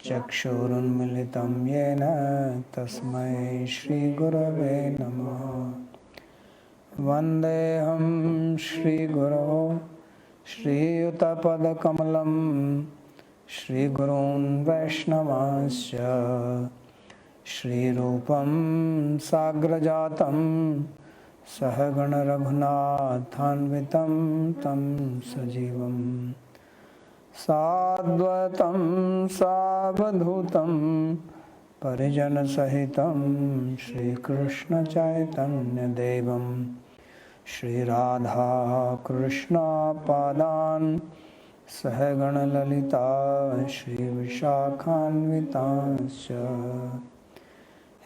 चक्षुरुन्मिलितं येन तस्मै श्रीगुरवे नमः। वन्देऽहं श्रीगुरो श्रीयुतपदकमलं श्रीगुरून् वैष्णवांश्च श्रीरूपं साग्रजातं सहगण रघुनाथान्वितं तं सजीवं साद्वैतं सावधूतं परिजनसहितं श्रीकृष्ण चैतन्यदेवं श्रीराधा कृष्णपादान् सहगण ललिता श्रीविशाखान्वितांश्च।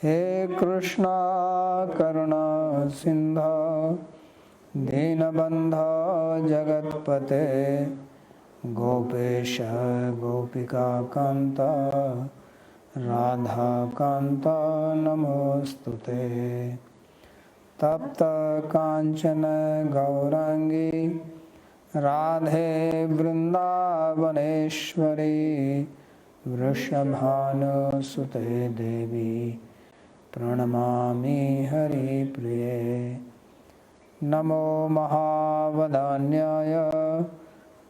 हे कृष्णा करुणा सिन्धो दीनबन्धो जगत्पते गोपेश गोपिकान्त राधाकान्त नमोस्तुते। तप्त कांचन गौरांगी राधे वृंदावनेश्वरी वृषभानुसुते देवी प्रणमामि हरिप्रिये। नमो महावदान्याय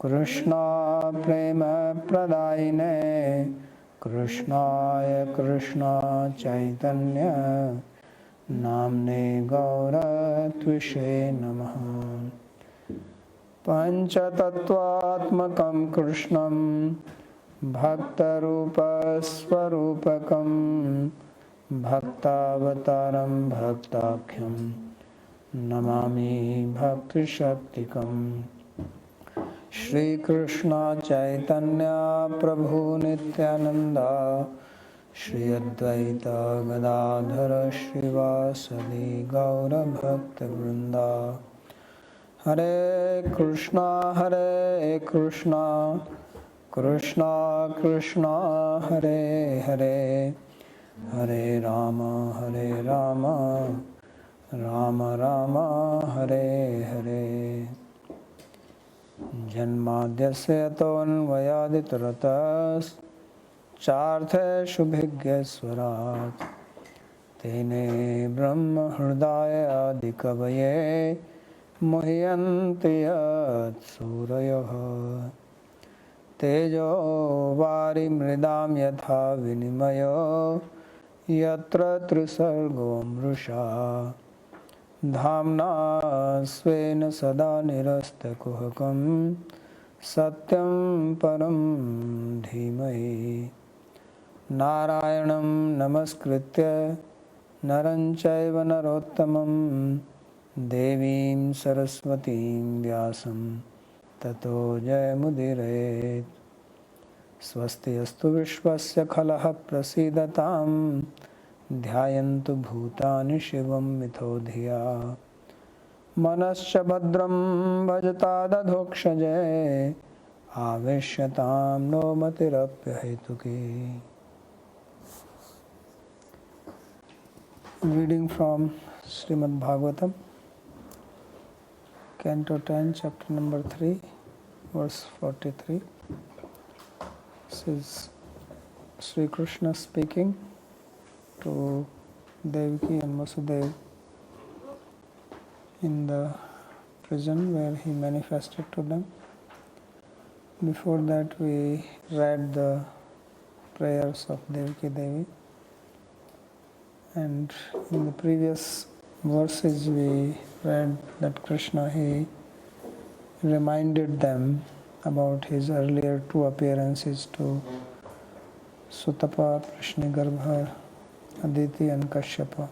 कृष्णा प्रेम प्रदायिने कृष्णाय कृष्णा चैतन्य नाम्ने गौरत्विषे नमः। पंचतत्वात्मकं कृष्णं भक्तरूपस्वरूपकं भक्तावतारं भक्ताख्यं नमामि भक्तिशक्तिकम्। श्रीकृष्ण चैतन्य प्रभु नित्यानंद श्री अद्वैत गदाधर श्रीवासदि गौरभक्तवृंदा। हरे कृष्णा कृष्णा कृष्णा हरे हरे हरे राम राम राम हरे हरे। जन्माद्यस्य तोऽन्वयादितरतश्चार्थेषुभिज्ञस्वराट् तेने ब्रह्म हृदय आदिकवये मुह्यन्ति यत्सूरयः। तेजो वारिमृदां यथा विनिमयो यत्र त्रिसर्गो मृषा धाम्ना स्वेन सदा निरस्तकुहकं सत्यं परं धीमहि। नारायणं नमस्कृत्य नरं चैव नरोत्तमं देवीं सरस्वतीं व्यासं ततो जयमुदीरयेत्। स्वस्ति अस्तु विश्वस्य खलः प्रसीदताम् ध्यायन्तु भूतानि शिवं मिथो धिया। मनश्च भद्रं भजता दधोक्षजे आवेश्यतां no मतिरप्यहेतुकी। Reading from Srimad Bhagavatam, Canto 10, Chapter number 3, verse 43. This is Sri Krishna speaking to Devaki and Vasudeva in the prison where he manifested to them. Before that we read the prayers of Devaki Devi, and in the previous verses we read that Krishna, he reminded them about his earlier two appearances to Sutapa, Prashnigarbha, Aditi and Kashyapa,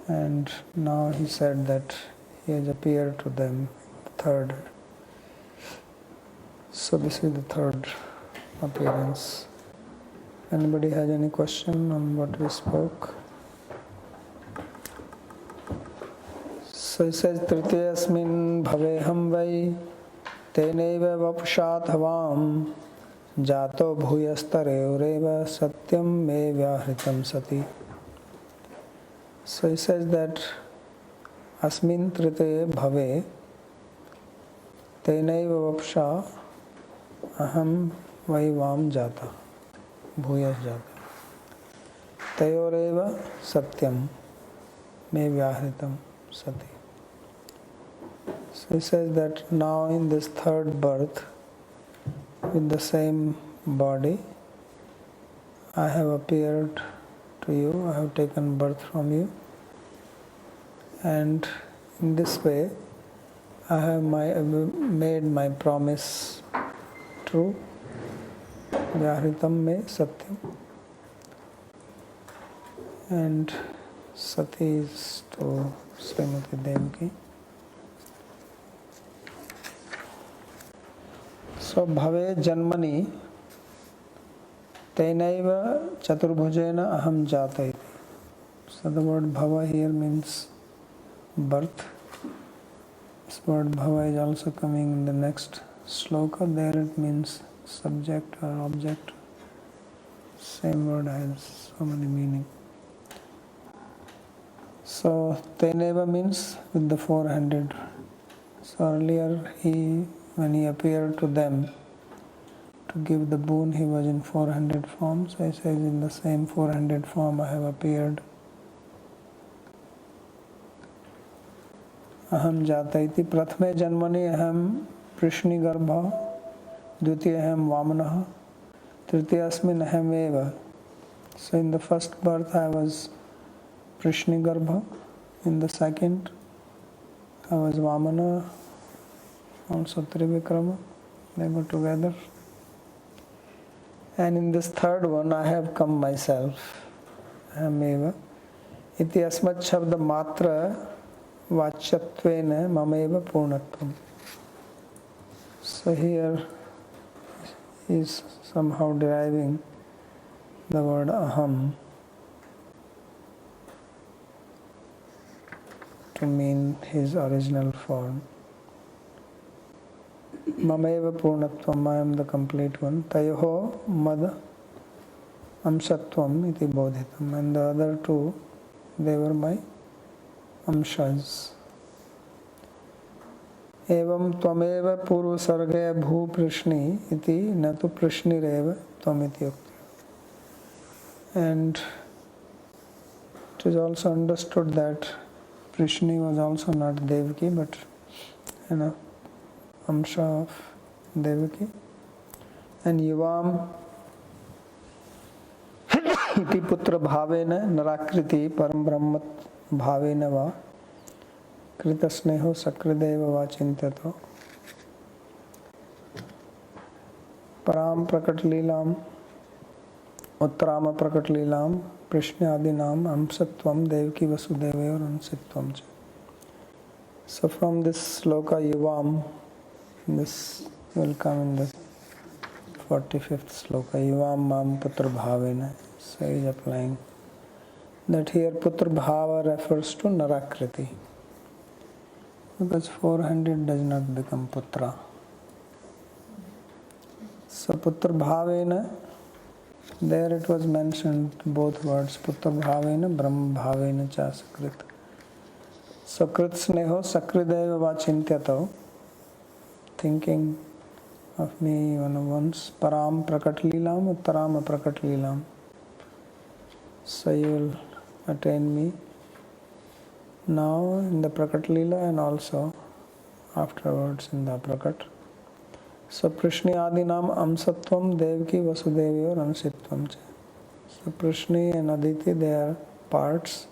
and now he said that he has appeared to them third. So this is the third appearance. Anybody has any question on what we spoke? So he says, Tritiyasmin bhaveham vai teneva vapushathavam jato bhuyastareureva satyam me vyahritam sati. So he says that asmin trite bhave tenaiva vapsha aham vaivam jata. भूयस जाता। तयोरेव सत्यम मे व्याहृतम सति. So he says that now in this third birth, with the same body, I have appeared to you, I have taken birth from you, and in this way I have made my promise true. Vyahritam me satyam. And Sati is to Srimati Devaki. So bhave janmani tenaiva chaturbhujena aham jata. So the word bhava here means birth. This word bhava is also coming in the next sloka. There it means subject or object. Same word has so many meanings. So teneva means with the four-handed. So earlier when he appeared to them to give the boon, he was in four-handed form. So he says, in the same four-handed form I have appeared. Aham jata iti prathame janmani aham prishni garbha dvitiya aham vamanaha tritiyasmin aham eva. So in the first birth I was Prishni Garbha, in the second I was Vamana, also Trivikrama, they go together. And in this third one I have come myself, Aham iti asmat shabda matra vachyattvena mameva purnatvam. So here he is somehow deriving the word aham to mean his original form. Mameva purnatvam, I am the complete one. Tayoho mad amshatvam iti bodhitam. And the other two, they were my amshas. Evam tvameva purva sargaya bhu prishni iti natu prishni reva tvam iti yukti. And it is also understood that Prishni was also not Devaki, but Amsha of Devaki. And Yuvam iti putra bhavena narakriti param brahmat bhavena va kritasneho sakrideva va chintato param prakat lilam uttarama prakat lilam Prishna adinam amsatvam devaki vasudeva or ansitvam cha. So from this sloka Yuvam, this will come in the 45th sloka, Yuvam mam putra bhavena. So he is applying that here putra bhava refers to narakriti, because four-handed does not become putra. So putra bhavena, there it was mentioned both words, putra bhavena, brahma bhavena cha sakrit. So krit sneho sakrideva va chintyato, thinking of me once, param prakat lilam, uttarama prakat lilam. So you will attain me now in the prakat lila and also afterwards in the prakat. So Prishni Adinam Amsatvam Devaki Vasudevi or Ansitvam. So Prishni and Aditi, they are parts,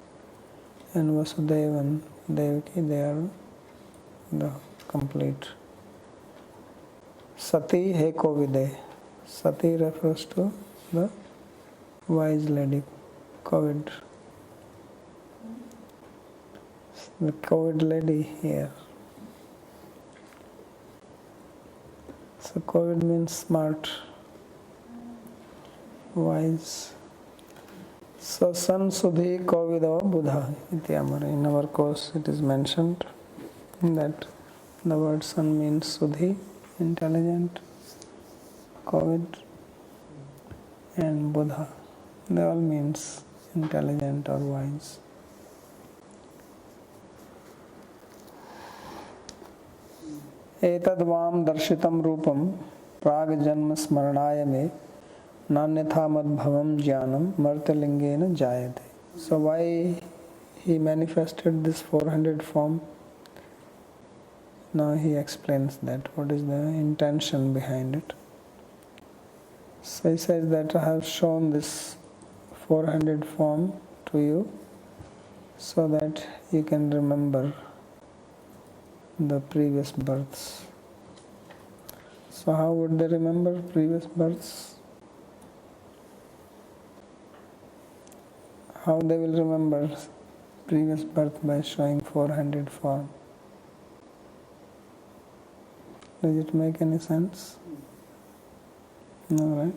and Vasudeva and Devaki, they are the complete. Sati Hekovide. Sati refers to the wise lady, Covid. The Covid lady here. So Covid means smart, wise. So San Sudhi Kovido Buddha iti amara. In our course it is mentioned that the word San means Sudhi, intelligent, Covid, and Buddha. They all means intelligent or wise. एतद् वाम दर्शितं रूपं प्राग जन्म स्मरणाय मे Nanyatha madbhavam jnanam martalingena jayate. So why he manifested this 400 form? Now he explains that what is the intention behind it. So he says that I have shown this 400 form to you so that you can remember the previous births. So how would they remember previous births? How they will remember previous birth? By showing 400 form. Does it make any sense? No, right?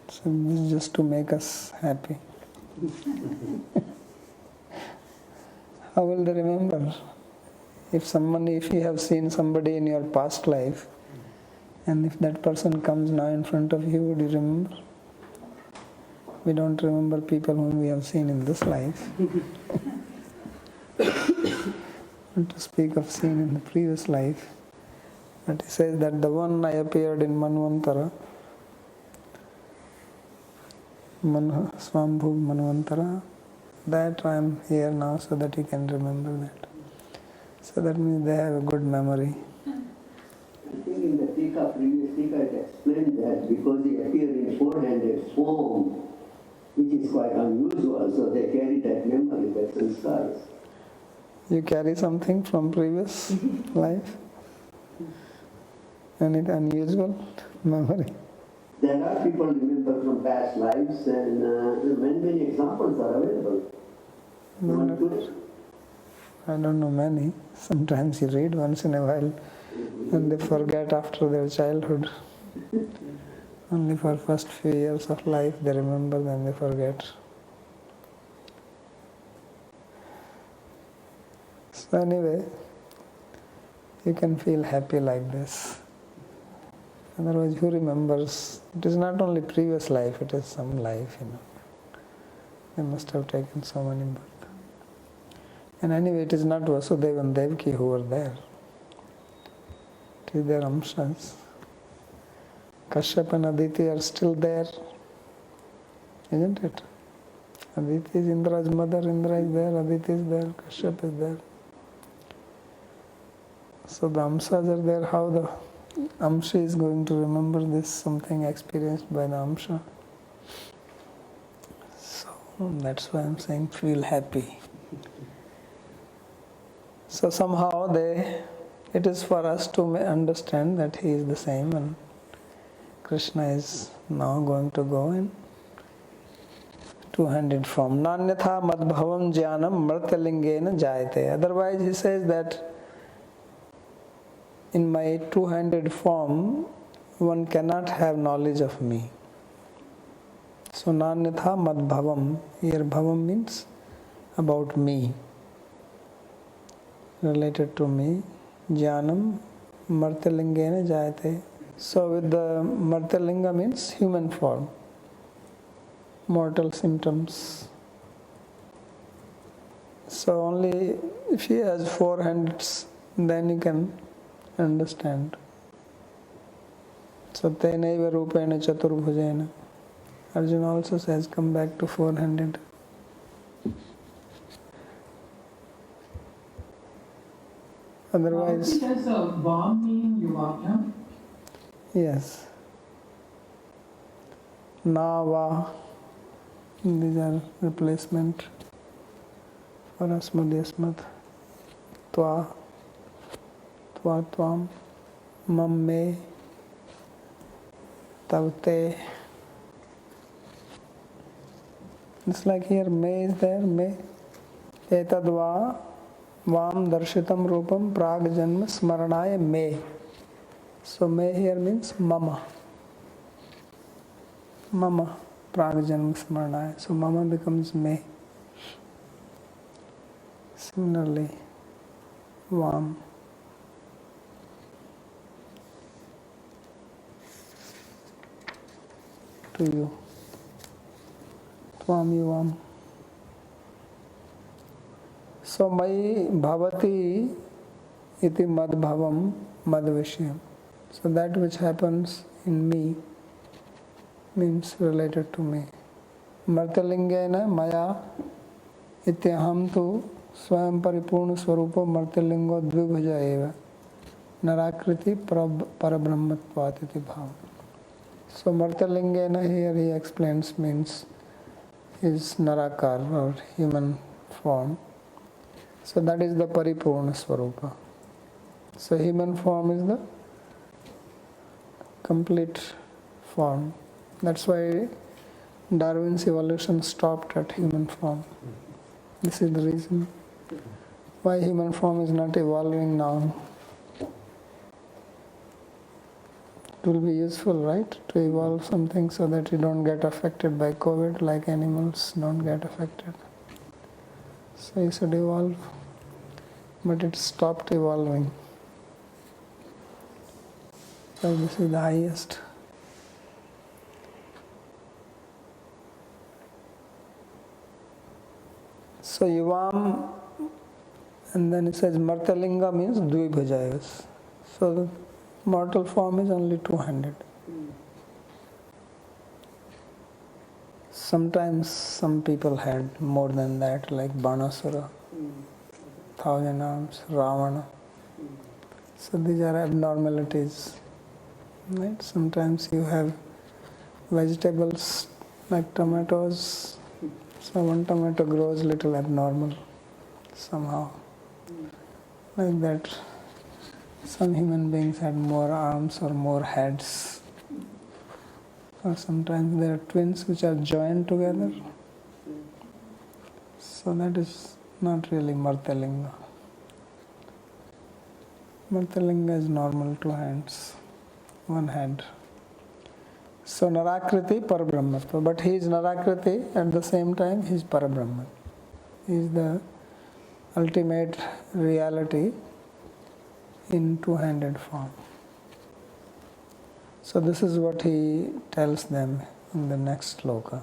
So this is just to make us happy. How will they remember? If you have seen somebody in your past life, and if that person comes now in front of you, would you remember? We don't remember people whom we have seen in this life. Not to speak of seen in the previous life. But he says that the one I appeared in Manvantara, Swambhu Manvantara, that I am here now so that you can remember that. So that means they have a good memory. I think in the Tika, previous Tika, it explained that because he appeared in 400 form, which is quite unusual, so they carry that memory, that sanskars. You carry something from previous life? Any unusual memory? There are people remember from past lives, and many examples are available. I don't know many. Sometimes you read once in a while and they forget after their childhood. Only for first few years of life they remember, then they forget. So anyway, you can feel happy like this. Otherwise, who remembers? It is not only previous life, it is some life, They must have taken so many births. And anyway, it is not Vasudeva and Devaki who were there. It is their Amshas. Kashyap and Aditi are still there, isn't it? Aditi is Indra's mother, Indra is there, Aditi is there, Kashyap is there. So the Amshas are there. How the Amsha is going to remember this, something experienced by the Amsha? So that's why I'm saying feel happy. So somehow it is for us to understand that he is the same, and Krishna is now going to go in 200 form. Nanyatha madbhavam jnanam martyalingena jayate. Otherwise he says that in my 200 form one cannot have knowledge of me. So nanyatha madbhavam, here bhavam means about me, related to me. Jnanam martyalingena jayate. So with the martyalinga means human form, mortal symptoms. So only if he has 4 hands, then you can understand. So tenaiva rupena chaturbhujena. Arjuna also says, come back to 400. Otherwise, does Vam mean Yuvaka? yes. Nava, these are replacement for asmad. Twa, tvam, mamme, tavte. It's like here, me is there, me. Etadva, vam darshitam rupam prag janma smaranaya me. So me here means mama. Mama, prag janma smaranaya. So mama becomes me. Similarly, vam. To you. Tvam yuvam. So my bhavati iti madbhavam madvishayam. So that which happens in me means related to me. Martalingena maya ityaham tu swayam paripurna swarupa martalingo dvibhaja eva narakriti parabrahmatvat iti bhava. So Martalingena here he explains means is Narakar or human form. So that is the Paripurna Swarupa. So human form is the complete form. That's why Darwin's evolution stopped at human form. This is the reason why human form is not evolving now. It will be useful, right, to evolve something so that you don't get affected by COVID like animals don't get affected. So you should evolve, but it stopped evolving. So this is the highest. So Yuvam, and then it says Martalinga means Dvibhajayas. So the mortal form is only two-handed. Sometimes some people had more than that, like Banasura, 1,000 arms, Ravana. So these are abnormalities, right? Sometimes you have vegetables like tomatoes. So one tomato grows little abnormal somehow. Like that, some human beings had more arms or more heads. Or sometimes there are twins which are joined together. So that is not really Martalinga. Martalinga is normal, two hands, one head. So Narakriti Parabrahmatva. But he is Narakriti, at the same time he is Parabrahman. He is the ultimate reality in two-handed form. So this is what he tells them in the next sloka.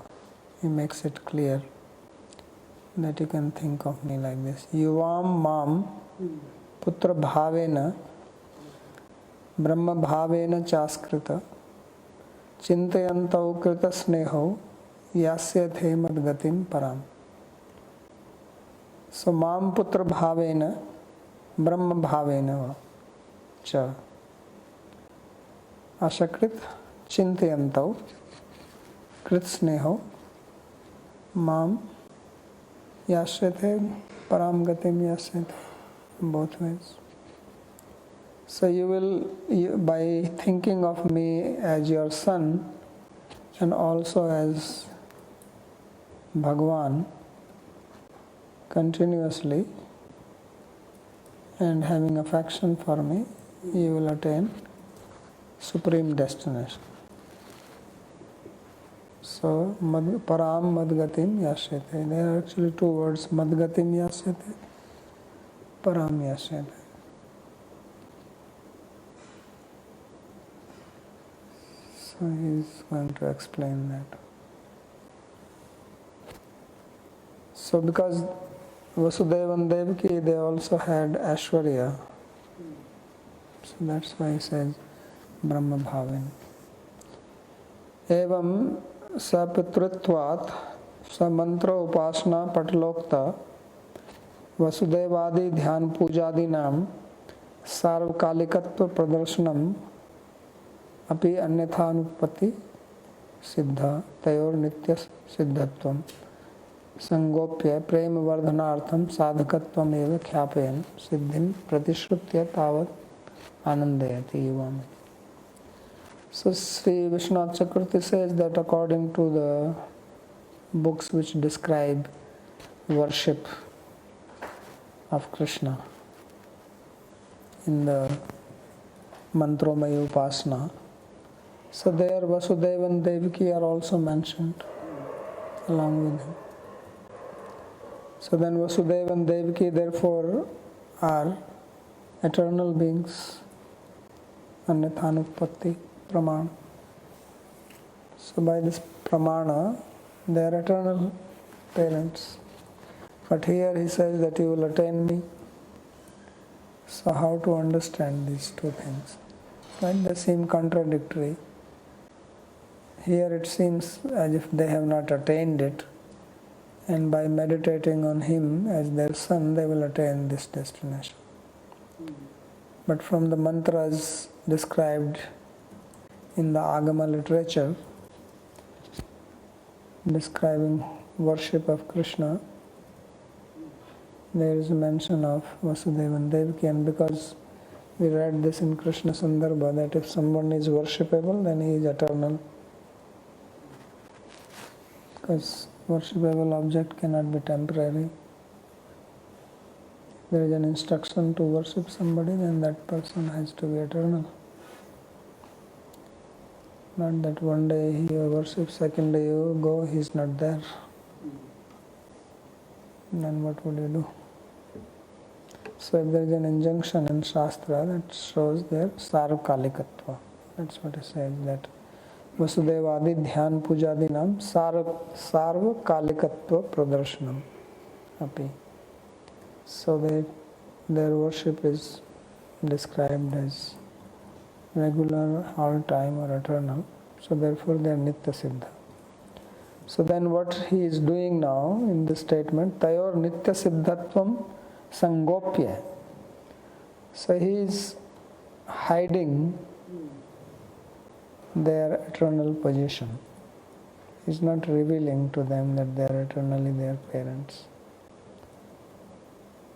He makes it clear that you can think of me like this. Yuvam mam putra bhavena brahma bhavena chaskrita chintayantau krita sneho yasyathe madgatim param. So mam putra bhavena brahma bhavena cha Ashakrit Chintayantau Krit Sneho Mam Yashyate Param Gatim Yashyate, both ways. So you will, by thinking of me as your son and also as Bhagwan continuously and having affection for me, you will attain supreme destination. So, param madgatim yasyate. There are actually two words, madgatim yasyate, param yasyate. So he is going to explain that. So because Vasudeva and Devaki, they also had Aishwarya. So that's why he says Brahma Bhavin. Evam sapitritvat samantra upasana patlokta vasudevadi dhyan pujadinam sarvakalikatva pradarsanam api anyathanupati siddha tayor nitya siddhatvam sangopya prema vardhanartham sadhakatvam eva khyapayam siddhim pratishrutya tavat anandayati yuvam. So Sri Vishwanath Chakravarti says that according to the books which describe worship of Krishna in the Mantromaya Upasana, so there Vasudeva and Devaki are also mentioned along with him. So then Vasudeva and Devaki therefore are eternal beings, Anyathanupatti Pramana. So by this Pramana, they are eternal parents. But here he says that you will attain me. So how to understand these two things? Right? They seem contradictory. here it seems as if they have not attained it, and by meditating on him as their son, they will attain this destination. But from the mantras described in the Agama literature, describing worship of Krishna, there is a mention of Vasudeva and Devaki, and because we read this in Krishna Sandarbha, that if someone is worshipable, then he is eternal. Because worshipable object cannot be temporary. If there is an instruction to worship somebody, then that person has to be eternal. Not that one day he worships, second day you go, he is not there. Then what would you do? So if there is an injunction in Shastra that shows their sarvakalikatva, that's what it says, that Vasudevadi Dhyan Pujadinam sarvakalikatva pradarsanam api. So their worship is described as regular, all time or eternal. So therefore they are Nitya Siddha. So then what he is doing now in this statement, Tayor Nitya Siddhatvam Sangopya. So he is hiding their eternal position. He is not revealing to them that they are eternally their parents.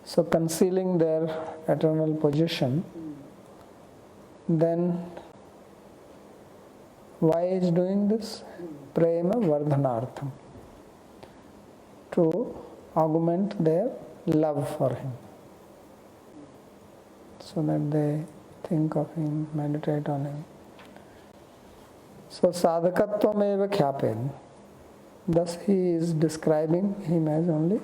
So concealing their eternal position, then why he is doing this? Prema Vardhanartham. To augment their love for him. So that they think of him, meditate on him. So sadhakatvam eva khyaped. Thus he is describing him as only,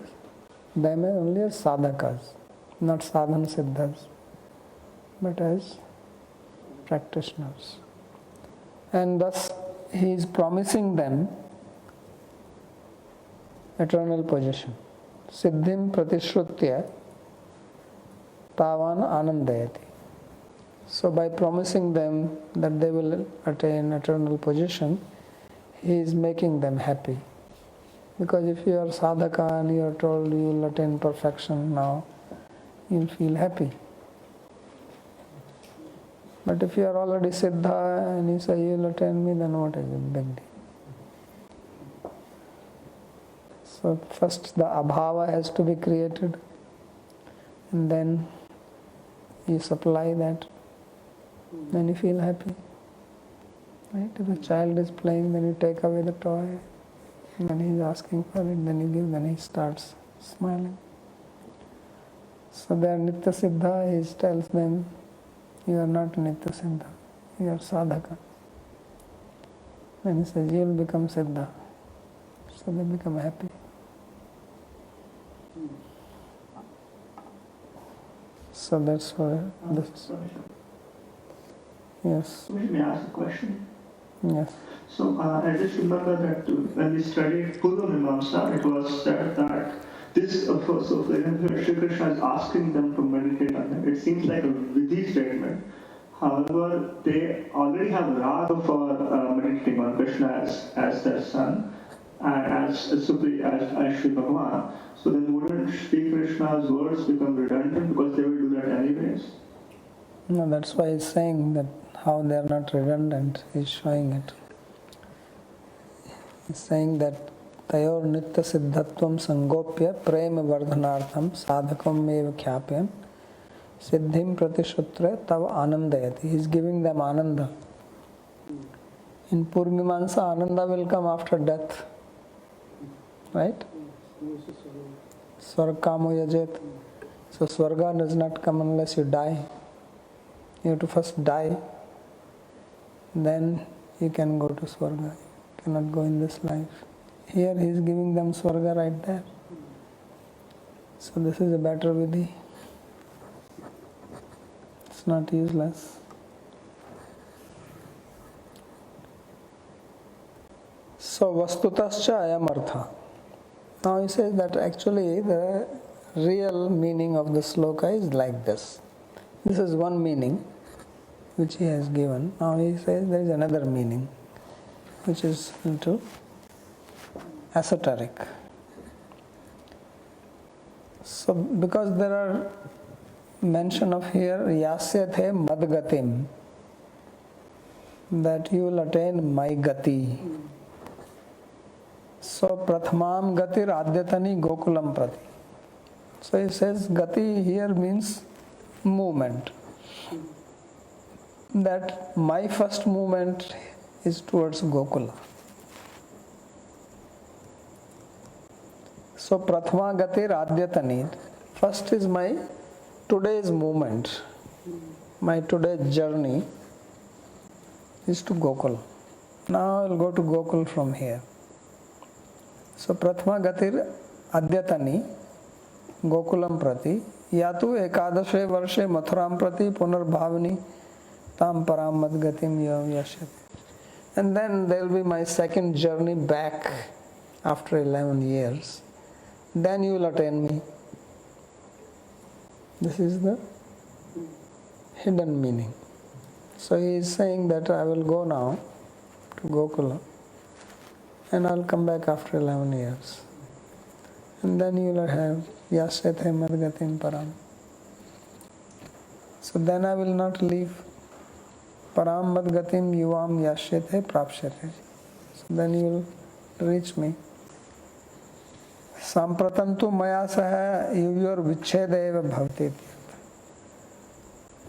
them as only as sadhakas, not sadhana siddhas, but as practitioners. And thus he is promising them eternal position. Siddhim pratishrutya tavan anandayati. So by promising them that they will attain eternal position, he is making them happy. Because if you are sadhaka and you are told you will attain perfection now, you will feel happy. But if you are already siddha and you say you will attain me, then what is the big deal? So first the abhava has to be created, and then you supply that, then you feel happy. Right? If a child is playing, then you take away the toy, and when he is asking for it, then you give, then he starts smiling. So they are Nitya Siddha, he tells them, you are not Nitya Siddha, you are sadhaka. Then he says, you will become Siddha. So they become happy. So that's why this. Yes. Let me ask a question. Yes. So I just remember that when we studied Purva Mimamsa, it was said that this, so when Shri Krishna is asking them to meditate on him, it seems like a vidhi statement. However, they already have raga for meditating on Krishna as their son and as Shri Bhagavan. So then wouldn't Shri Krishna's words become redundant because they will do that anyways? No, that's why he's saying that how they are not redundant, he's showing it. He's saying that Tayor Nitya Siddhatvam Sangopya Prema Vardhanartham Sadhakam Eva Khyapyan Siddhim Pratishutre Tava Anandayati. He's giving them Ananda. In Purmimansa, Ananda will come after death. Right? Swargakamo yajet. So Swarga does not come unless you die. You have to first die. Then you can go to Swarga. You cannot go in this life. Here he is giving them Swarga right there. So this is a better vidhi. It's not useless. So vastutascha ayam artha. Now he says that actually the real meaning of the sloka is like this. This is one meaning which he has given. Now he says there is another meaning. which is little esoteric. So because there are mention of here yasyathe madgatim, that you will attain my gati. So prathamam gatir adyatani gokulam prati. So he says gati here means movement. That my first movement is towards Gokula. So prathama gatir adyatani. First is my today's movement. My today's journey is to Gokula. Now I will go to Gokul from here. So prathama gatir adyatani Gokulam prati yatu ekadashe varshe mathuram prati punarbhavani tam param madgatim yashyati. And then there will be my second journey back after 11 years. Then you will attain me. This is the hidden meaning. So he is saying that I will go now to Gokula and I will come back after 11 years. And then you will have yasyathe madgatim param. So then I will not leave. Param madgatim yuvam yasyathe prapsyate. So then you will reach me. Sampratantu maya saha yuyor vichedeva bhavati.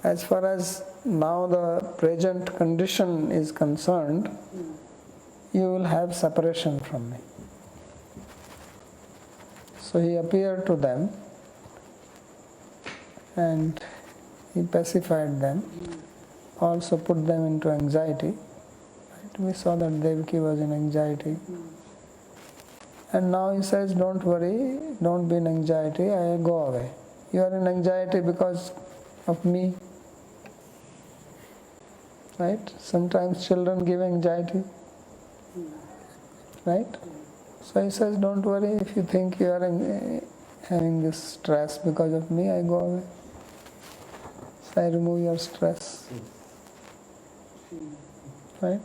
As far as now the present condition is concerned, you will have separation from me. So he appeared to them and he pacified them, also put them into anxiety. Right? We saw that Devaki was in anxiety. And now he says, don't worry, don't be in anxiety, I go away. You are in anxiety because of me. Right? Sometimes children give anxiety. Right? So he says, don't worry, if you think you are having this stress because of me, I go away. So I remove your stress. Right?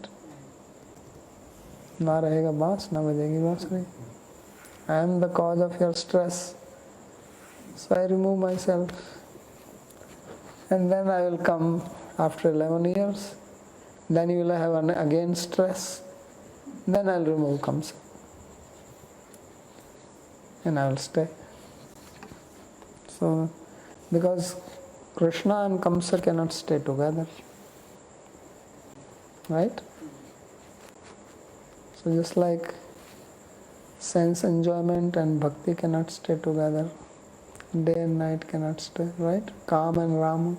ना रहेगा बांस ना बजेगी बांसुरी. I am the cause of your stress. So I remove myself. And then I will come after 11 years. Then you will have again stress. Then I will remove Kamsa. And I will stay. So, because Krishna and Kamsa cannot stay together. Right? So just like sense enjoyment and bhakti cannot stay together, day and night cannot stay, right? Kam and Rama,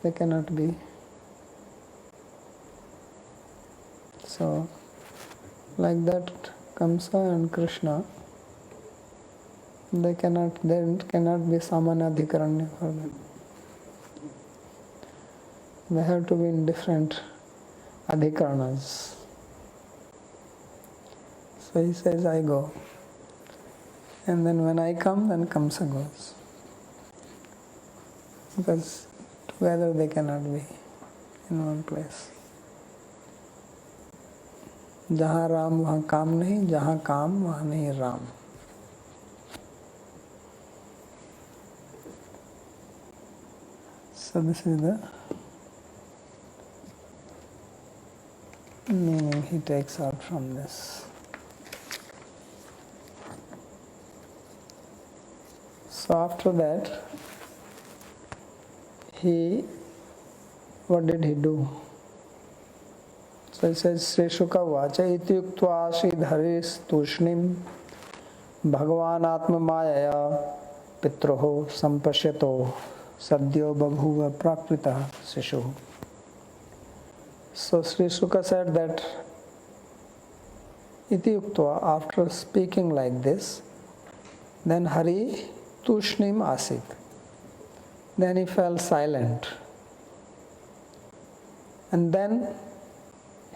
they cannot be. So, like that, Kamsa and Krishna, they cannot be samanadhikaranya for them. They have to be in different adhikaranas. So he says, I go. And then when I come, then Kamsa goes. Because together they cannot be in one place. जहाँ राम वहाँ काम नहीं, जहाँ काम वहाँ नहीं Ram. So this is the meaning he takes out from this. So after that, what did he do? So he says, Sri Shuka vacha iti yuktva ashidharis tushnim bhagavan atma mayaya pitroho sampashyato sadhyo babhuva prakrita sishu. So Sri Shuka said that iti yuktva, after speaking like this, then Hari tushnim asit. Then he fell silent. And then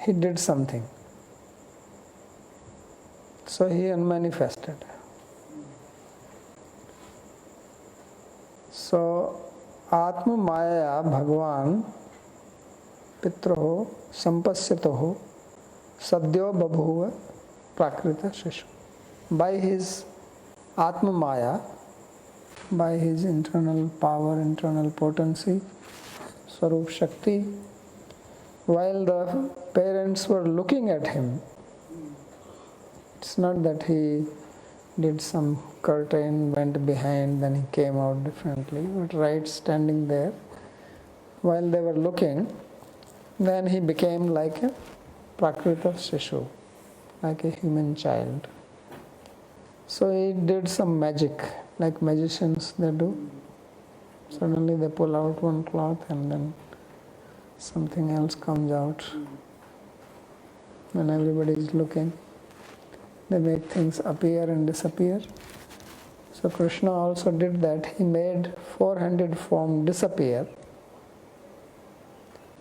he did something. So he unmanifested. So Atma Maya Bhagavan पित्रोः संपश्यतोः सद्यो बभूव प्राकृत शिशु. By his Atma Maya, by his internal power, internal potency, Swarup Shakti, while the parents were looking at him, it's not that he did some curtain, went behind, then he came out differently, but right standing there, while they were looking, then he became like a Prakrita Shishu, like a human child. So he did some magic, like magicians they do. Suddenly they pull out one cloth and then something else comes out. When everybody is looking, they make things appear and disappear. So Krishna also did that. He made four-handed form disappear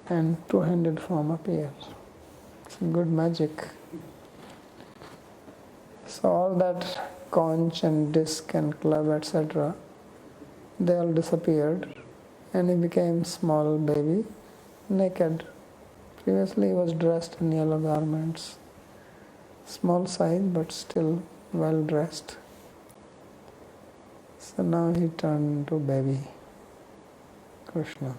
and two-handed form appear. It's good magic. So all that conch and disc and club, etc., they all disappeared and he became small baby, naked. Previously he was dressed in yellow garments, small size but still well dressed. So now he turned into baby Krishna.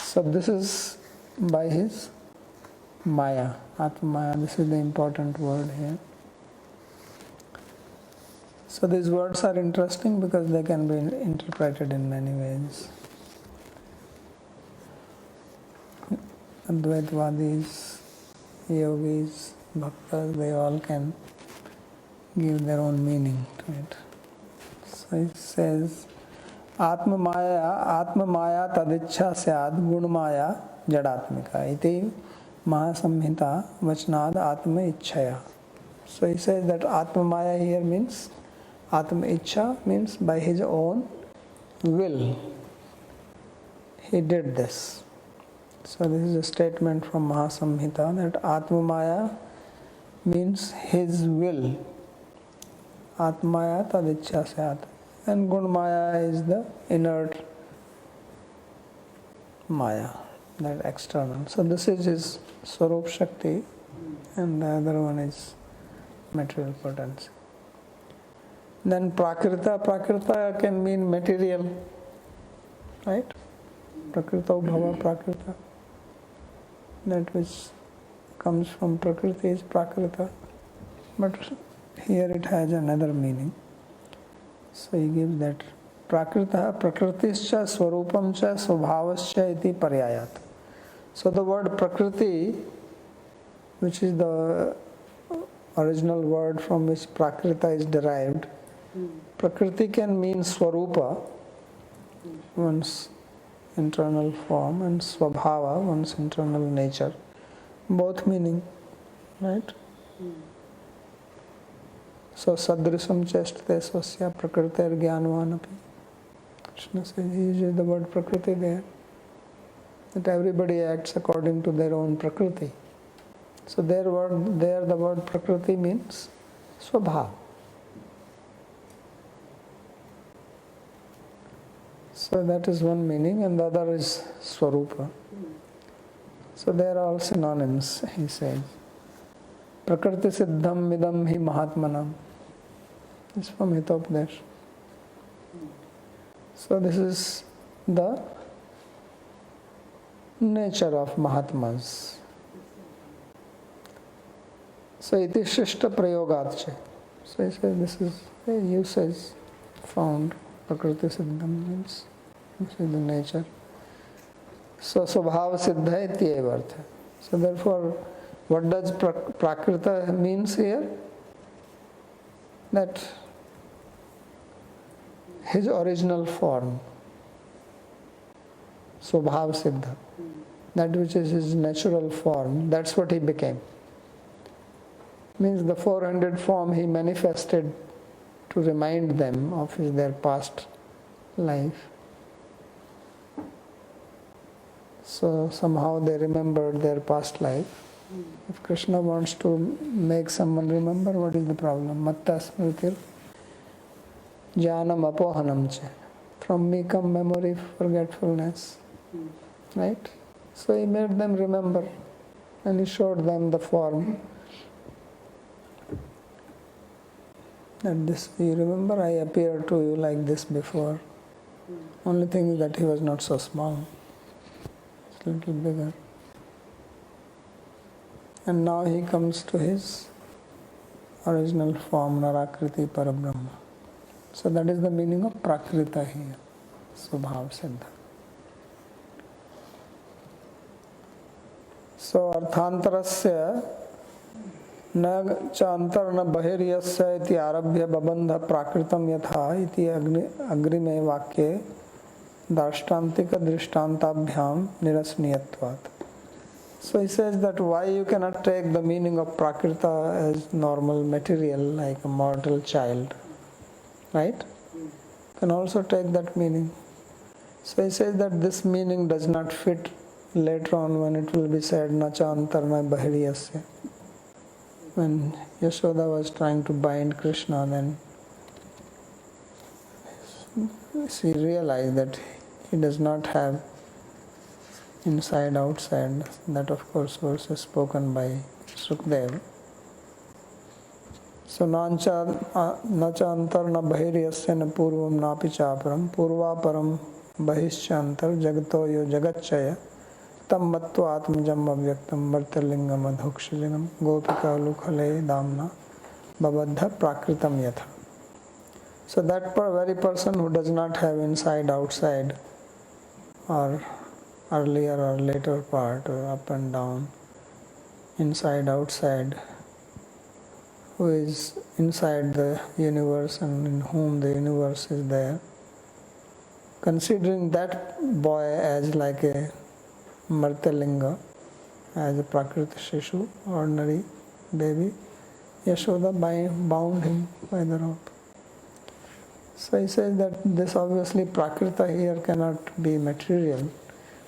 So this is by his Maya, Atma Maya. This is the important word here. So these words are interesting because they can be interpreted in many ways. Advaitavadis, yogis, bhaktas, they all can give their own meaning to it. So it says, Atma Maya tadichha syad gun Maya jadatmika iti Mahasamhita vachnad Atma Ichchaya. So he says that Atma Maya here means, Atma Ichcha means by his own will he did this. So this is a statement from Mahasamhita that Atma Maya means his will. Atma Maya tadichha syat. And Gun Maya is the inert Maya, that external. So this is his Swarup Shakti and the other one is material potency. Then Prakrita can mean material, right? Prakrita Bhava Prakrita. That which comes from Prakriti is Prakrita. But here it has another meaning. So he gives that Prakrita Prakritischa Swarupamcha Swabhavascha iti paryayat. So the word Prakriti, which is the original word from which Prakrita is derived, Prakriti can mean Swarupa, one's internal form, and Swabhava, one's internal nature. Both meaning, right? So Sadrisam chestate swasya prakritir jnanvanapi. Krishna says he uses the word Prakriti there. That everybody acts according to their own Prakriti. So there the word Prakriti means Swabhav. So that is one meaning, and the other is Swarupa. So they are all synonyms, he says. Prakriti siddham midam hi mahatmanam. This is from Hitopadesh. So this is the nature of Mahatmas. So iti shishta prayogatche. So he says this is a usage found. Prakriti siddham means this is the nature. So Swabhava siddha iti evartha. So therefore, what does Prakrita means here? That his original form, Swabhava siddha, that which is his natural form, that's what he became. Means the 400 form he manifested to remind them of their past life. So somehow they remembered their past life. If Krishna wants to make someone remember, what is the problem? Matta smritir Jnanam apohanam cha. From me come memory, forgetfulness. Right? So he made them remember and he showed them the form. That this, you remember, I appeared to you like this before. Only thing is that he was not so small. It's a little bigger. And now he comes to his original form, Narakriti Parabrahma. So that is the meaning of Prakrita here, Subhav Siddha. So Arthantarasya न च अंतर न बहिर्यस्य इति आरभ्य बबंध प्राकृतम यथा इति अग्रिमे वाक्ये दार्ष्टान्तिक दृष्टान्ताभ्याम निरसनीयत्वात्. So he says that why you cannot take the meaning of prakrita as normal material like a mortal child, right? You can also take that meaning. So he says that this meaning does not fit later on when it will be said na cha antar na bahiryasya. When Yashoda was trying to bind Krishna, then she realized that he does not have inside outside. That of course verse is spoken by Sukdev. So nacha antar na bahiryasya na purvam napi chaparam purvaparam bahischa antar jagato yo jagatchaya tam mattva atmajam avyaktam vartalingam adhukshilingam gopika lukhale damna babadha prakritam yatha. So that very person who does not have inside outside or earlier or later part or up and down, inside outside, who is inside the universe and in whom the universe is there, considering that boy as like a Martalinga, as a Prakrita Shishu, ordinary baby, Yashoda bound him by the rope. So he says that this obviously Prakrita here cannot be material.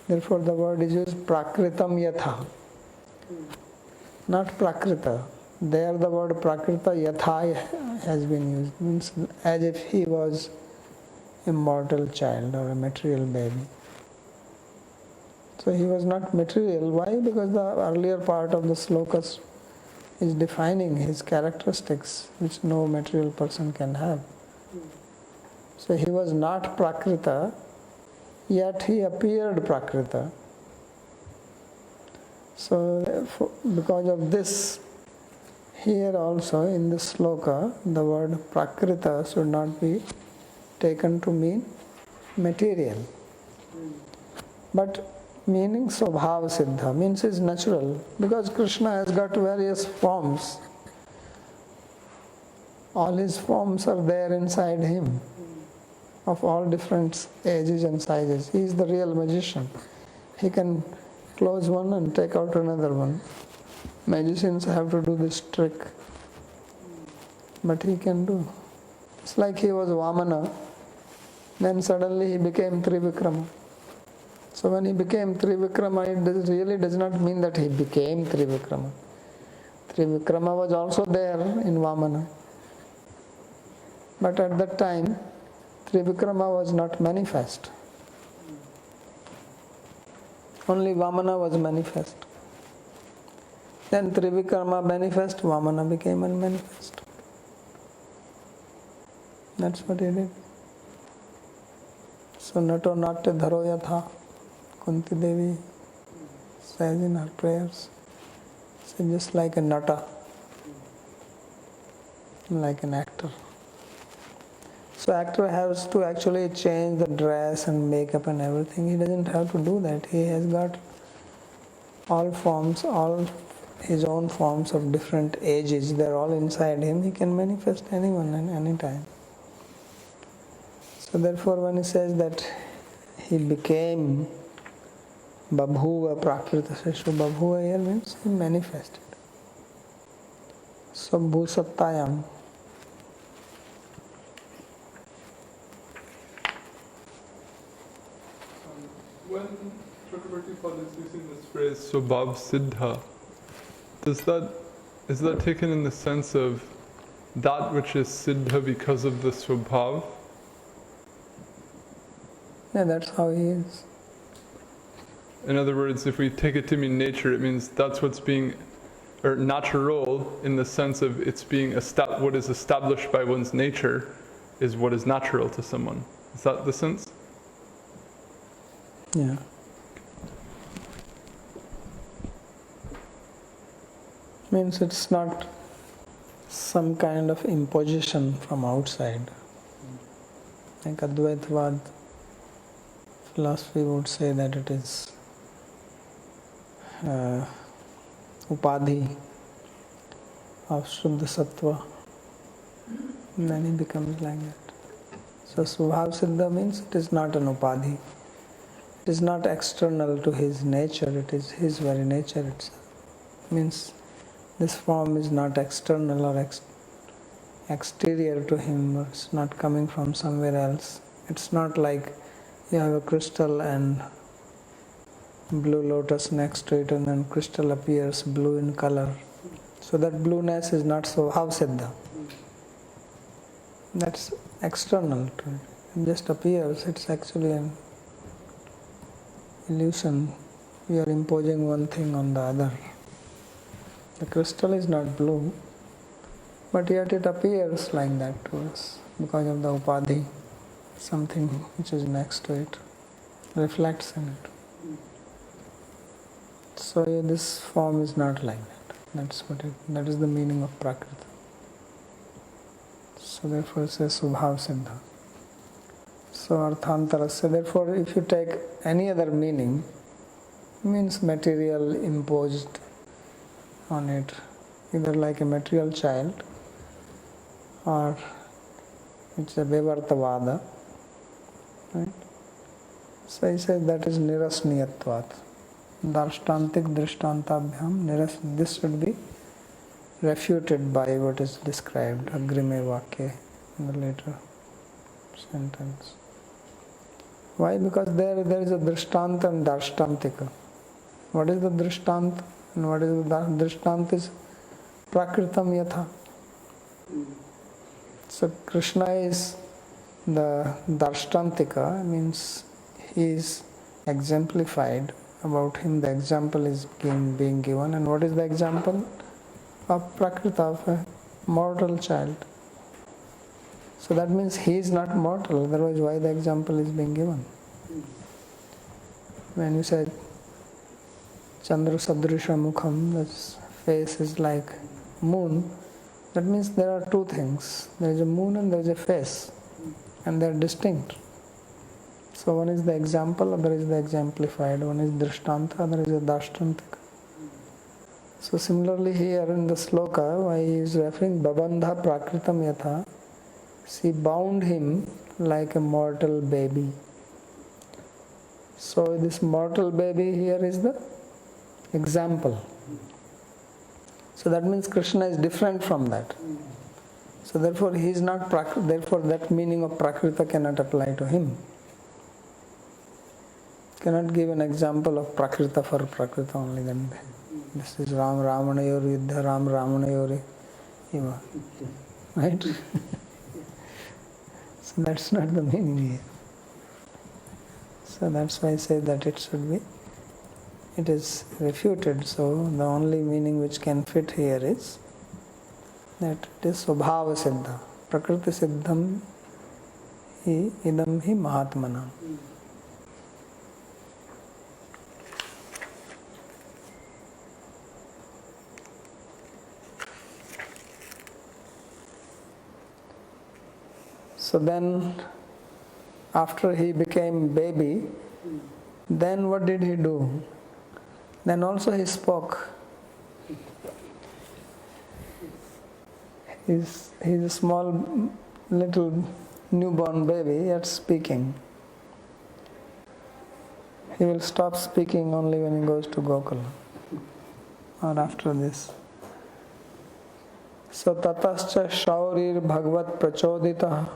Therefore the word is used Prakritam Yatha, not Prakrita. There the word Prakrita Yatha has been used, means as if he was a mortal child or a material baby. So he was not material. Why? Because the earlier part of the slokas is defining his characteristics which no material person can have. So he was not Prakrita, yet he appeared Prakrita. So because of this, here also in this sloka, the word Prakrita should not be taken to mean material. But meaning Swabhav Siddha, means is natural, because Krishna has got various forms. All his forms are there inside him, of all different ages and sizes. He is the real magician. He can close one and take out another one. Magicians have to do this trick, but he can do. It's like he was Vamana, then suddenly he became Trivikrama. So when he became Trivikrama, it really does not mean that he became Trivikrama. Trivikrama was also there in Vamana. But at that time, Trivikrama was not manifest. Only Vamana was manifest. Then Trivikrama manifest, Vamana became unmanifest. That's what he did. So Nato Natya Dharo Yatha, Kunti Devi says in her prayers, so just like a nata, like an actor. So actor has to actually change the dress and makeup and everything. He doesn't have to do that. He has got all forms, all his own forms of different ages. They're all inside him. He can manifest anyone and any time. So therefore when he says that he became Babhuva Prakrita Seshu, Babhuva here means he manifested. Sabhu Sattayam. When Chakravarti Pad is using this phrase Swabhav Siddha, is that taken in the sense of that which is siddha because of the swabhav? Yeah, that's how he is. In other words, if we take it to mean nature, it means that's what's being, or natural in the sense of it's being what is established by one's nature is what is natural to someone. Is that the sense? Yeah. Means it's not some kind of imposition from outside. Like Advaitavad philosophy would say that it is upadhi of Shuddha Sattva. Then he becomes like that. So Swabhav Siddha means it is not an upadhi. It is not external to his nature, it is his very nature itself. Means this form is not external or exterior to him, or it's not coming from somewhere else. It's not like you have a crystal and blue lotus next to it and then crystal appears blue in color. So that blueness is not Swabhav Siddha. That's external to it. It just appears, it's actually an illusion. We are imposing one thing on the other. The crystal is not blue, but yet it appears like that to us because of the upadhi. Something which is next to it reflects in it. So this form is not like that. That is the meaning of Prakriti. So therefore it says Swabhav Siddha. So Arthantarasya. Therefore if you take any other meaning, it means material imposed on it, either like a material child or it's a Vivartavada. Right? So he says that is Nirasniyatvat. Darshtantik Drishtantabhyam. This should be refuted by what is described, Agrime Vakya, in the later sentence. Why? Because there is a Drishtanta and Darshtantika. What is the Drishtanta and what is the Drishtanta is Prakritam Yatha. So Krishna is the Darshtantika, means he is exemplified. About him the example is being given. And what is the example? Of Prakrita, of a mortal child. So that means he is not mortal, otherwise why the example is being given? When you said Chandra Sadrisha Mukham, this face is like moon, that means there are two things. There is a moon and there is a face, and they are distinct. So one is the example, other is the exemplified. One is Drishtanta, other is a Dashtantika. So similarly here in the sloka, why he is referring Babandha Prakritam Yatha, she bound him like a mortal baby. So this mortal baby here is the example. So that means Krishna is different from that. So therefore he is not therefore that meaning of Prakrita cannot apply to him. Cannot give an example of Prakrita for Prakrita only. Then this is Ram Ramanayor Yuddha Ram Ramanayor Eva. Right? So that's not the meaning here. So that's why I say that it is refuted. So the only meaning which can fit here is that it is Swabhava Siddha. Prakriti Siddham hi idam hi Mahatmanam. So then, after he became baby, then what did he do? Then also he spoke. He's a small little newborn baby, yet speaking. He will stop speaking only when he goes to Gokula, or after this. So tatascha shaurir bhagvat prachoditah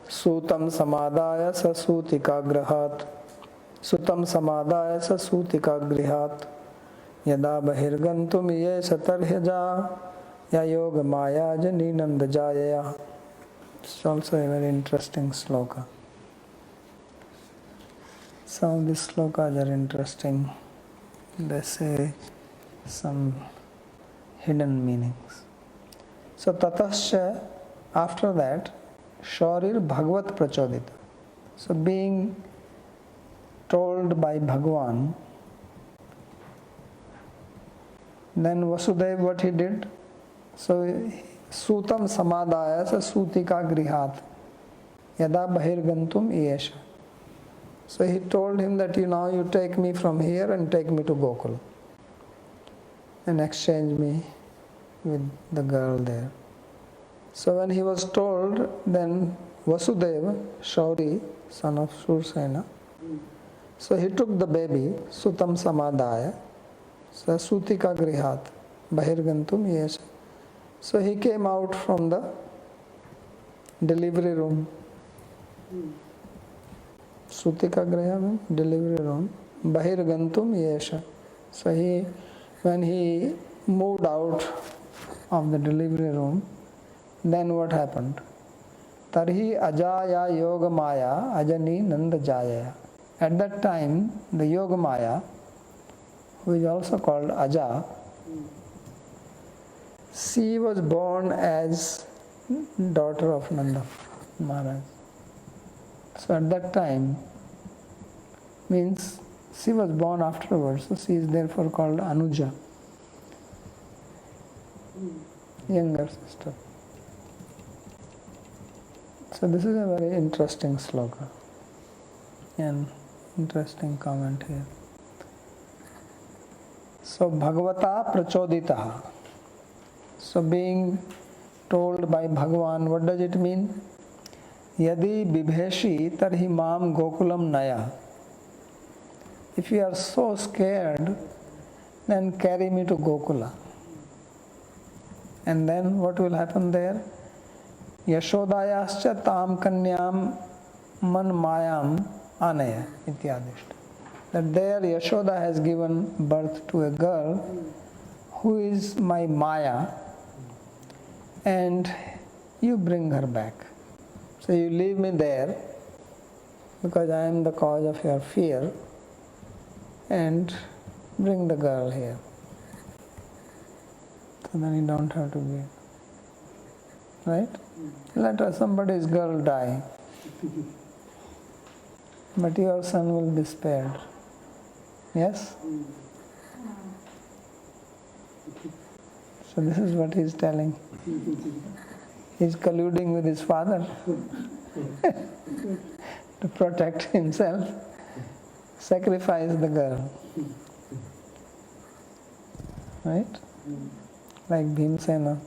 Sutam samadaya sa sutikagrahat Sutam samadaya sa sutikagrahat Yada bahirgantum ye satarhyaja Ya yoga maya jani nanda jayaya. It's also a very interesting sloka. Some of these slokas are interesting. They say some hidden meanings. So tatascha, after that, Shaurir Bhagavat Prachodita. So being told by Bhagwan, then Vasudeva what he did? So Sutam Samadaya sa Sutika Grihat Yada Bahirgantum Iyesha. So he told him that you take me from here and take me to Gokula and exchange me with the girl there. So when he was told, then Vasudeva, Shauri, son of Sursena, so he took the baby, Sutam Samadaya, so Sutika Grihat, Bahirgantum Yesha. So he came out from the delivery room. Sutika Griha, delivery room, Bahirgantum Yesha. So when he moved out of the delivery room, then what happened? Tarhi Ajaya Yoga Maya Ajani Nanda Jaya. At that time, the Yoga Maya, who is also called Aja, she was born as daughter of Nanda Maharaj. So at that time, means she was born afterwards, so she is therefore called Anuja, younger sister. So this is a very interesting sloka and interesting comment here. So Bhagavata Prachoditaha. So being told by Bhagavan, what does it mean? Yadi bibheshi tarhi mam gokulam naya. If you are so scared, then carry me to Gokula. And then what will happen there? Yashodayascha tam kanyam man mayam anaya ityadishta. That there Yashoda has given birth to a girl who is my Maya, and you bring her back. So you leave me there because I am the cause of your fear, and bring the girl here. So then you don't have to be, right? Let somebody's girl die, but your son will be spared. Yes? So this is what he is telling. He is colluding with his father to protect himself. Sacrifice the girl. Right? Like Bhimsena,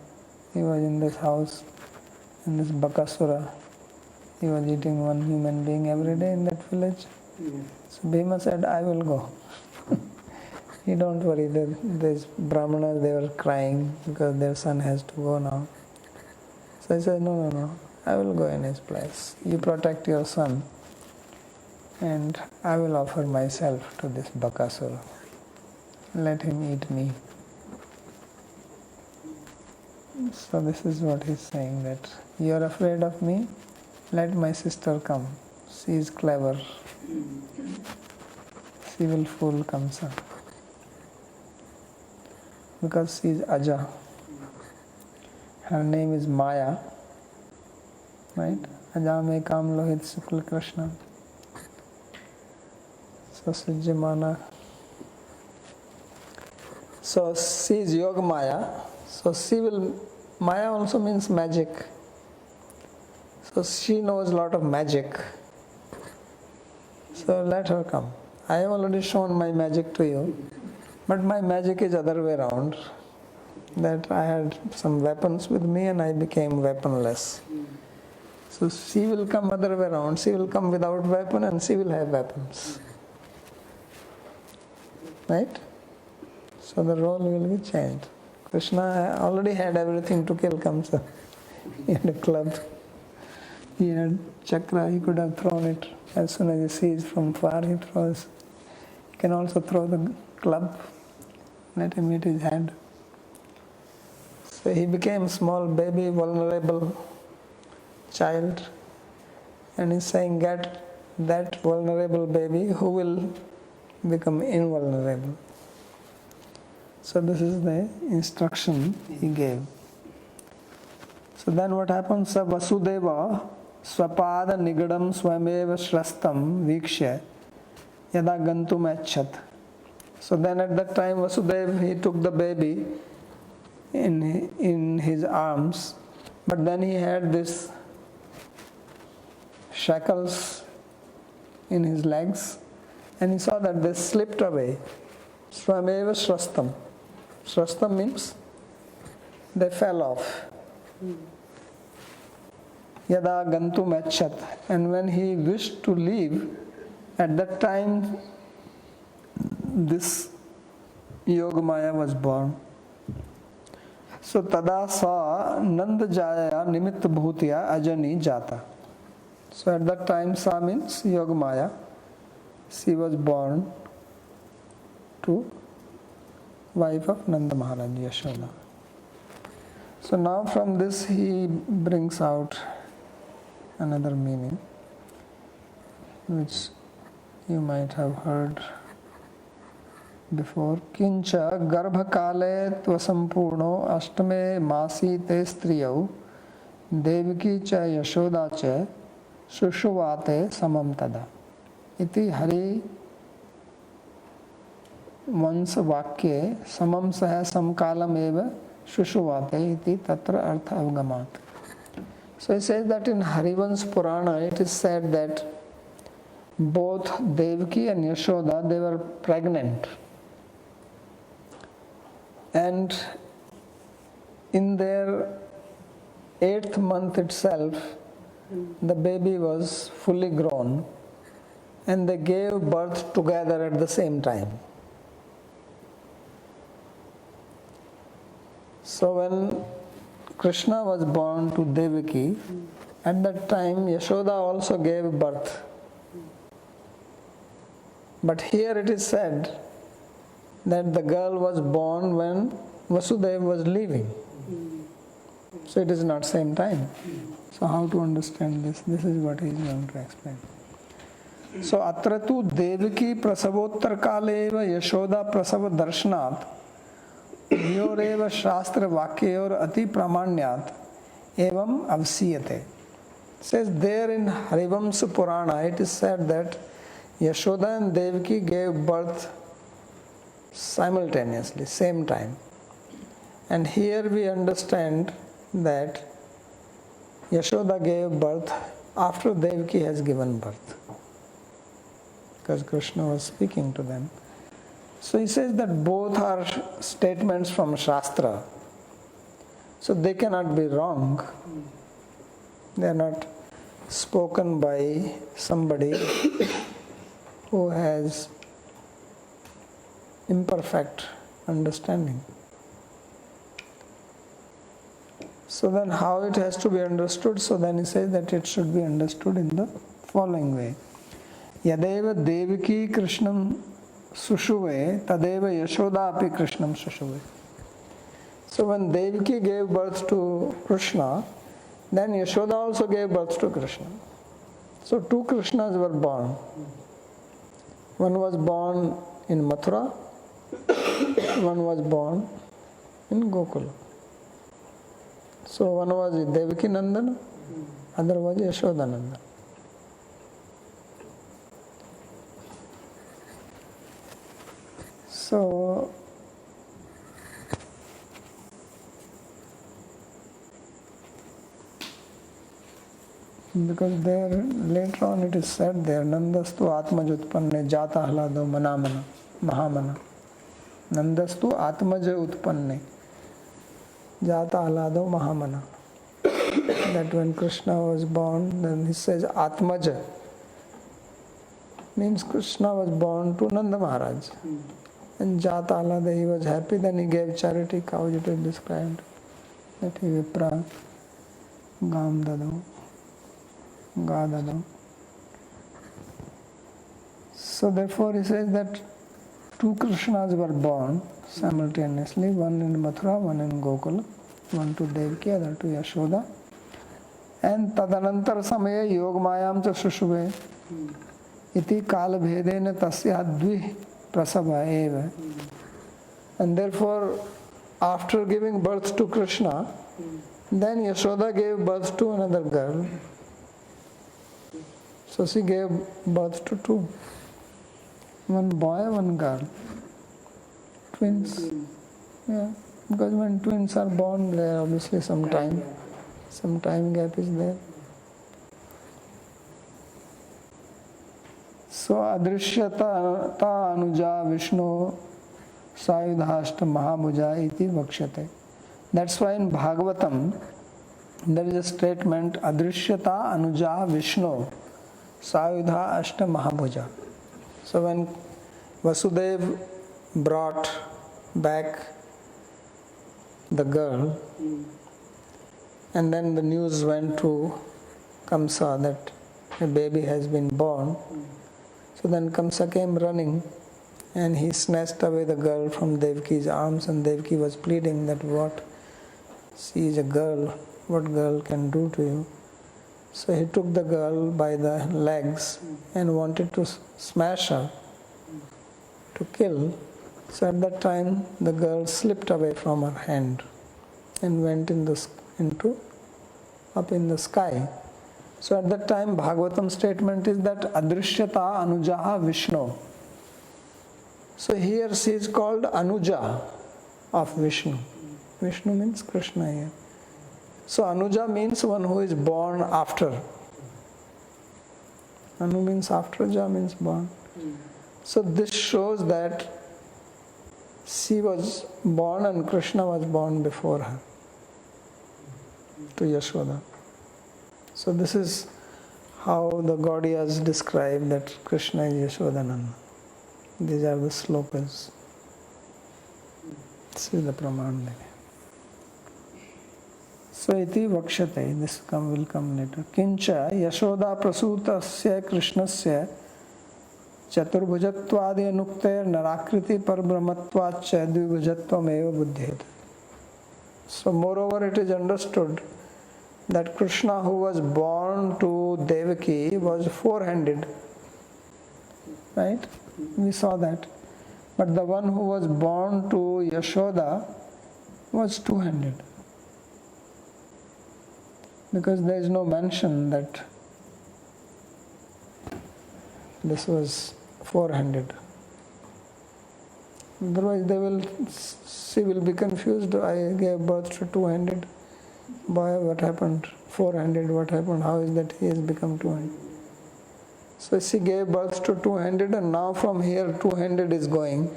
he was in this house, in this Bakasura. He was eating one human being every day in that village. So Bhima said, I will go. You don't worry, these Brahmanas, they were crying because their son has to go now. So he said, no, I will go in his place. You protect your son, and I will offer myself to this Bakasura. Let him eat me. So this is what he's saying, that you are afraid of me, let my sister come. She is clever. She will fool Kamsa. Because she is Aja. Her name is Maya. Right? Aja me kam lohit Sukla Krishna. So Sujjamana. So she is Yoga Maya. So she will, Maya also means magic. So she knows a lot of magic. So let her come. I have already shown my magic to you, but my magic is other way around. That I had some weapons with me and I became weaponless. So she will come other way around. She will come without weapon and she will have weapons. Right? So the role will be changed. Krishna already had everything to kill Kamsa. He had a club. He had chakra, he could have thrown it. As soon as he sees from far, he throws. He can also throw the club. Let him hit his head. So he became small baby, vulnerable child, and he's saying, get that vulnerable baby who will become invulnerable. So this is the instruction he gave. So then what happens? Sa Vasudeva swapada nigadam swameva shrastam vikshya yada gantum achat. So then at that time Vasudeva, he took the baby in his arms, but then he had this shackles in his legs, and he saw that they slipped away. Swameva shrastam. Shrastam means they fell off. Yada gantum achat. And when he wished to leave, at that time this Yogamaya was born. So tada sa nanda jaya nimitta bhutya ajani jata. So at that time Sa means Yogamaya. She was born to wife of Nanda Maharaj, Yashoda. So now from this he brings out another meaning, which you might have heard before. Kincha garbhakale tvasampurno ashtame masi te striyau devaki cha yashoda cha sushuvate samam tada. Iti hari वंश वाक्ये समम सह समकालम एव शुशुवाते इति तत्र अर्थ अवगमात. So it says that in Harivansh Purana it is said that both Devaki and Yashoda, they were pregnant, and in their 8th month itself the baby was fully grown, and they gave birth together at the same time. So when Krishna was born to Devaki, at that time Yashoda also gave birth. But here it is said that the girl was born when Vasudeva was leaving. So it is not same time. So how to understand this? This is what he is going to explain. So atra tu Devaki prasavottar kaleva Yashoda prasav darshanat योरेव शास्त्र वाक्योर अति प्रामाण्यात एवं अवसीयते. Says there in Harivamsa Purana it is said that Yashoda and Devaki gave birth simultaneously, same time. And here we understand that Yashoda gave birth after Devaki has given birth, because Krishna was speaking to them. So he says that both are statements from Shastra, so they cannot be wrong. They are not spoken by somebody who has imperfect understanding. So then how it has to be understood? So then he says that it should be understood in the following way. Yadeva Devaki Krishnam Sushuve Tadeva Yashoda api Krishnam Sushuve. So when Devaki gave birth to Krishna, then Yashoda also gave birth to Krishna. So two Krishnas were born. One was born in Mathura, one was born in Gokula. So one was Devaki Nandan, other was Yashoda Nandan. So because there later on it is said there Nandastu Atmaj Utpanne Jata Halado Manamana Mahamana. Nandastu Atmaja Utpanne Jata Halado Mahamana. That when Krishna was born, then he says Atmaja means Krishna was born to Nanda Maharaj. And Jata Alada, he was happy, then he gave charity, how it is described. That he vipra gam dadam, ga dadam. So therefore he says that two Krishnas were born simultaneously, one in Mathura, one in Gokula. one to Devaki, other to Yashoda. And tadanantar samaya yog mayam cha shushube iti kala bhedena tasya dvi prasava eva. And therefore, after giving birth to Krishna, then Yashoda gave birth to another girl. So she gave birth to two. One boy, one girl. Twins. Yeah. Because when twins are born, there obviously some time gap is there. So adrishyata anuja Vishnu sayudhashta mahabhuja iti vakshate. That's why in Bhagavatam there is a statement adrishyata anuja Vishnu sayudha ashta mahabhuja. So when Vasudev brought back the girl, and then the news went to Kamsa that a baby has been born. So then Kamsa came running and he snatched away the girl from Devaki's arms, and Devaki was pleading that what, she is a girl, what girl can do to you? So he took the girl by the legs and wanted to smash her, to kill. So at that time the girl slipped away from her hand and went up in the sky. So at that time Bhagavatam statement is that adrishyata anujaha Vishnu. So here she is called Anuja of Vishnu. Vishnu means Krishna here. So Anuja means one who is born after. Anu means after, Ja means born. So this shows that she was born and Krishna was born before her to Yashoda. So this is how the Gaudiyas describe that Krishna is Yashodananda. These are the slokas. This is the Praman. So iti vakshate, this will come later. Kincha Yashoda prasutasya Krishnasya Chaturbhujattvadi anukter narakriti parbrahmatvacha dvibhujatvam eva buddhyet. So moreover it is understood that Krishna who was born to Devaki was four-handed. Right? We saw that. But the one who was born to Yashoda was two-handed. Because there is no mention that this was four-handed. Otherwise she will be confused. I gave birth to two-handed boy, what happened? Four-handed, what happened? How is that he has become two-handed? So she gave birth to two-handed, and now from here two-handed is going.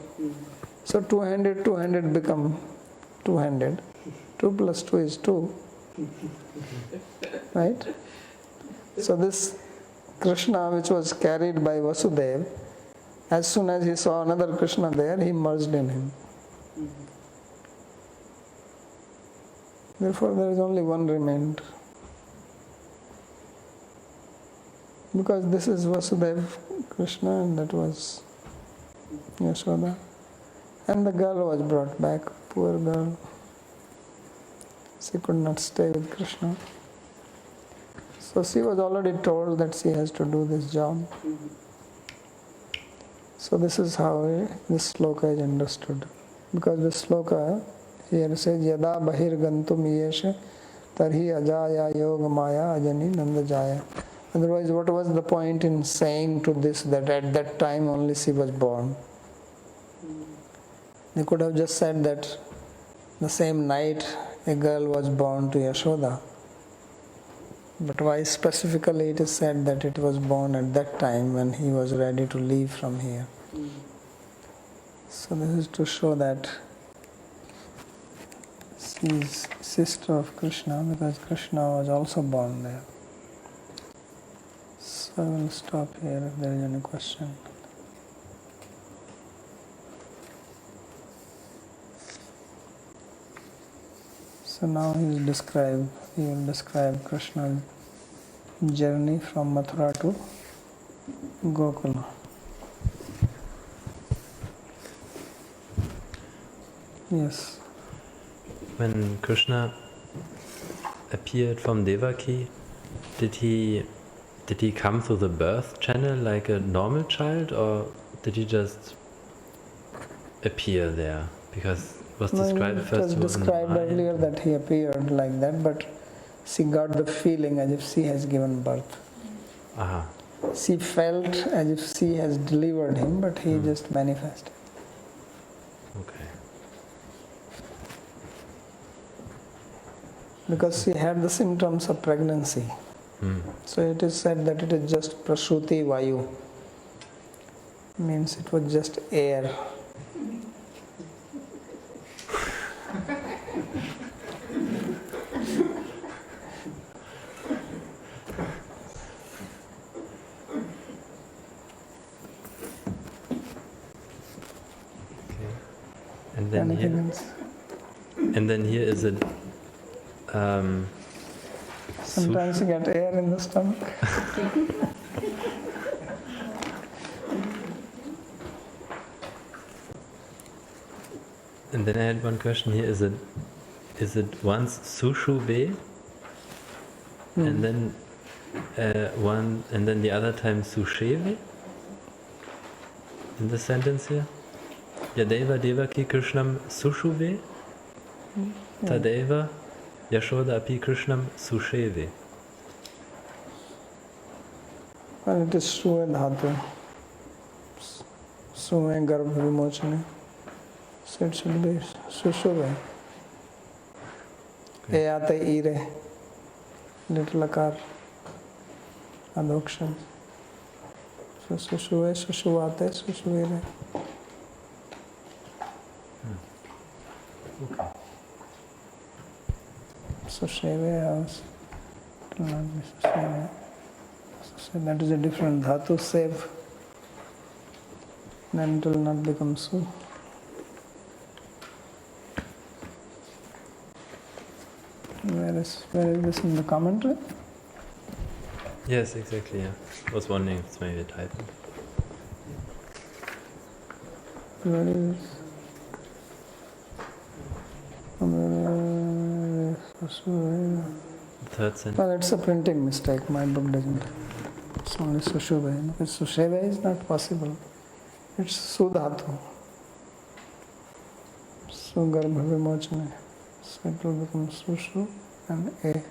So two-handed become two-handed. 2 plus 2 is 2. Right? So this Krishna which was carried by Vasudeva, as soon as he saw another Krishna there, he merged in him. Therefore there is only one remained. Because this is Vasudeva Krishna and that was Yashoda. And the girl was brought back, poor girl. She could not stay with Krishna. So she was already told that she has to do this job. So this is how this sloka is understood. Because this sloka here says Yada Bahir Gantum Yesha Tarhi Ajaya Yoga Maya Ajani Nandajaya. Otherwise, what was the point in saying to this that at that time only she was born? They could have just said that the same night a girl was born to Yashoda. But why specifically it is said that it was born at that time when he was ready to leave from here? So this is to show that she is sister of Krishna because Krishna was also born there. So I will stop here if there is any question. So now he will describe Krishna's journey from Mathura to Gokula. Yes. When Krishna appeared from Devaki, did he come through the birth channel like a normal child, or did he just appear there? Because it was described It first was of all in the described mind. earlier that he appeared like that, but she got the feeling as if she has given birth. Aha. She felt as if she has delivered him, but he just manifested. Okay. Because she had the symptoms of pregnancy. So it is said that it is just prasuti vayu. Means it was just air. And then Anything here, else? and then here is it. Sometimes you get air in the stomach. And then I had one question here. Is it once sushuve, and then and then the other time susheve? In the sentence here, Yadeva Devaki Krishnam sushuve, Tadeva Yashoda api Krishnam susheve. Well, it is Shuve Dhatu. Shuve Garbha Vimochane. So it should be Sushuve. Eyate Ire. Little akar. Adhokshan. So Sushuve, Sushuvate, Sushuvire. Susheve house. It will not be Susheve. So that is a different dhatu, save. Then it will not become su. Where is this in the commentary? Yes, exactly. Yeah, I was wondering if it's maybe a typo. Where is The third sentence. well, it's a printing mistake. My book doesn't. It's only Sushubhe. Because Susheve is not possible. It's Sudhatu. Sugarbha Vimochane. So it will become Sushu and A.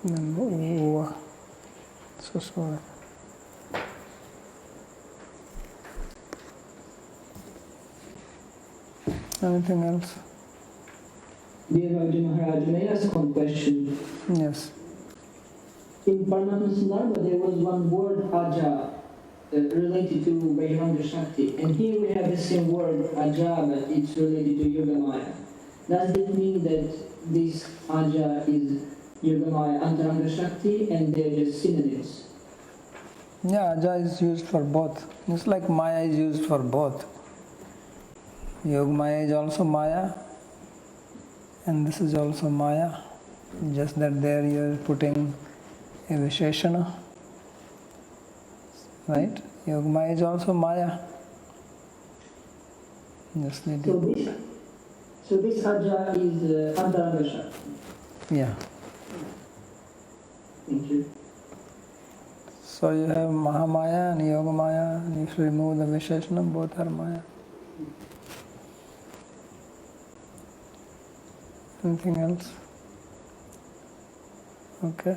Then Uva. Sushu. Anything else? Dear Raja Maharaj, may I ask one question? Yes. In Paramahansa Sandarbha, there was one word aja related to Vajranga Shakti, and here we have the same word aja, but it's related to Yogamaya. Does it mean that this aja is Yogamaya Antaranga Shakti and they're just synonyms? Yeah, Aja is used for both. It's like Maya is used for both. Yogamaya is also Maya, and this is also Maya. Just that there you are putting a Visheshana. Right? Yogamaya is also Maya. Just need to. So this aja is Antaranga Shakti. Yeah. Thank you. So you have Mahamaya and Yogamaya, and if you remove the Visheshana, both are Maya. Anything else? Okay.